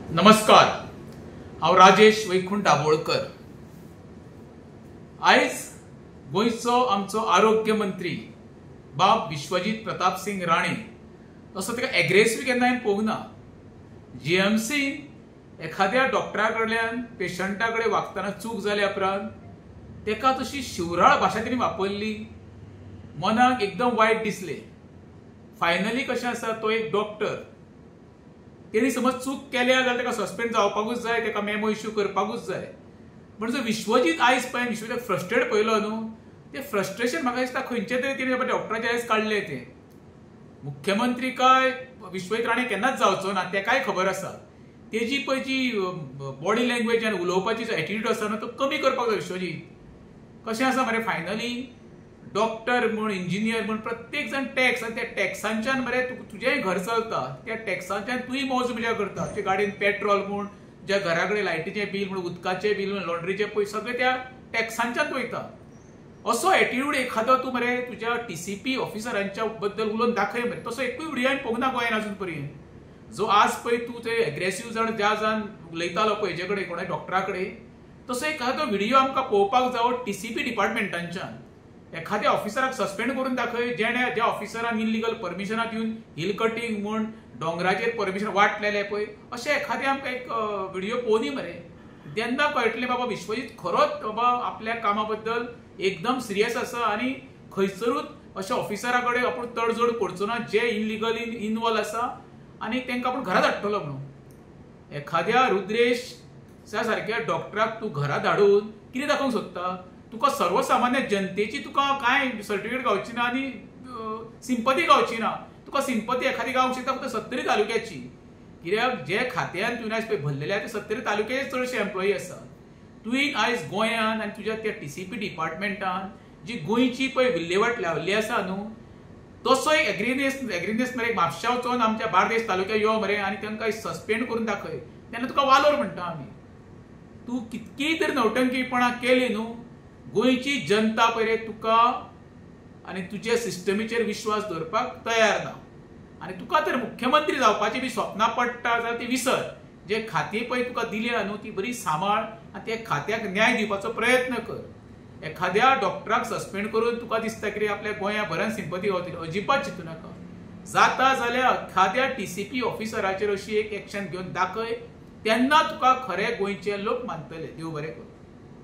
नमस्कार, हांव राजेश वैकुंठ दाबोळकर। आयज गोंयचो आमचो आरोग्य मंत्री बाब विश्वजीत प्रताप सिंग राणे असो तेका एग्रेसिव्ह केन्ना हांवें पळोवंक ना। जीएमसीन एखाद्या डॉक्टरा कडल्यान पेशंटा कडेन वागतना चूक जाल्या उपरांत तेका तशी शिवराळ भाशा तेणी वापरली, मनाक एकदम वायट दिसले। फायनली कशें आसा, तो एक डॉक्टर, तेणी समज चूक केल्या जाल्यार तेका सस्पेंड जावपाकूच जाय, तेका मेमो इश्यू करपाकूच जाय। पण जो विश्वजीत आयज पळय विश्वजीत फ्रस्ट्रेट पळयलो न्हू, ते फ्रस्ट्रेशन म्हाका दिसता खंयचे तरी तेणी डॉक्टराचे आयज काडले। ते मुख्यमंत्री काय विश्वजीत राणे केन्नाच जावचो ना, तेकाय खबर आसा। तेजी पळय जी बॉडी लँग्वेज आनी उलोवपाची जो एटिट्यूड आसा ना, तो कमी करपाक जाय विश्वजीत। कशें आसा मरे, फायनली डॉक्टर म्हण इंजिनियर म्हण प्रत्येक जण टॅक्स, आनी त्या टॅक्सांच्यान मरे तुजेंय घर चलता, त्या टॅक्सांच्यान तुय मौज मजा करता। तुजे गाडयेन पेट्रोल म्हण, ज्या घरा कडेन लायटीचें बील म्हण, उदकाचें बील म्हण, लॉन्ड्रीचे पयशे सगळे त्या टॅक्सांच्यान वयता। असो एटिट्यूड एखादो तूं मरे तुज्या टीसीपी ऑफिसरांच्या बद्दल उलोवन दाखय मरे। तसो एकूय व्हिडिओ हांवें पळोवंक ना गोंयान अजून पर्यंत। जो आज पळय तूं ते एग्रेसिव्ह जाण ज्या जाण उलयतालो पळय हेजे कडेन कोणा डॉक्टरा कडेन, तसो एखादो व्हिडिओ आमकां पळोवपाक जावो टीसीपी डिपार्टमेंटांच्यान। एखाद्या ऑफिसराक सस्पेंड करून दाखय ज्या ऑफिसरान इलिगल परमिशनां दिवन हिल कटिंग म्हण, डोंगराचेर परमिशन वाटलेले पळय, अशें एखादें आमकां एक व्हिडिओ पळोवनी मरे। तेन्ना कळटलें बाबा विश्वजीत खरोच बाबा आपल्या कामा बद्दल एकदम सिरियस आसा, आनी खंयसरूच अशा ऑफिसरा कडेन आपूण तडजोड करचो ना जे इलिगली इनवॉल्व आसा, आनी तांकां आपूण घरा धाडटलो म्हणून। एखाद्या रुद्रेश सारक्या डॉक्टराक तूं घरा धाडून कितें दाखोवंक सोदता? तुका सर्वसामान्य जनतेची तुका कांय सर्टिफिकेट गावची ना आनी सिंपती गावची ना। तुका सिंपती एखादी गावंक शकता फक्त 70 तालुक्याची, कित्याक जे खात्यान तुवें आयज पळय भरलेले ते 70 तालुक्याचे चडशे एम्प्लॉई आसा। तुवें आयज गोंयान आनी तुज्या त्या टीसीपी डिपार्टमेंटान जी गोंयची पळय विल्हेवाट लावली आसा न्हू, तसो एक एग्रीनेस मरे म्हापशा वचून आमच्या बार्देस तालुक्या यो मरे, आनी तांकां सस्पेंड करून दाखय, तेन्ना तुका वालोर म्हणटा आमी। तूं कितकीय तरी नवटंकीपणां केली न्हू, गोंयची जनता पळय रे तुका आनी तुजे सिस्टमीचेर विश्वास दवरपाक तयार ना। आनी तुका तर मुख्यमंत्री जावपाची बी स्वप्नां पडटा जाल्यार ती विसर। जे खातीं पळय तुका दिल्या न्हू ती बरी सांबाळ, आनी त्या खात्याक न्याय दिवपाचो प्रयत्न कर। एखाद्या डॉक्टराक सस्पेंड करून तुका दिसता की आपल्या गोंयाभरान सिंपती गावतली, अजिबात चिंतू नाका। जाता जाल्यार एखाद्या टीसीपी ऑफिसराचेर अशी एक एक्शन घेवन दाखय, तेन्ना तुका खरे गोंयचे लोक मानतले। देव बरें कर।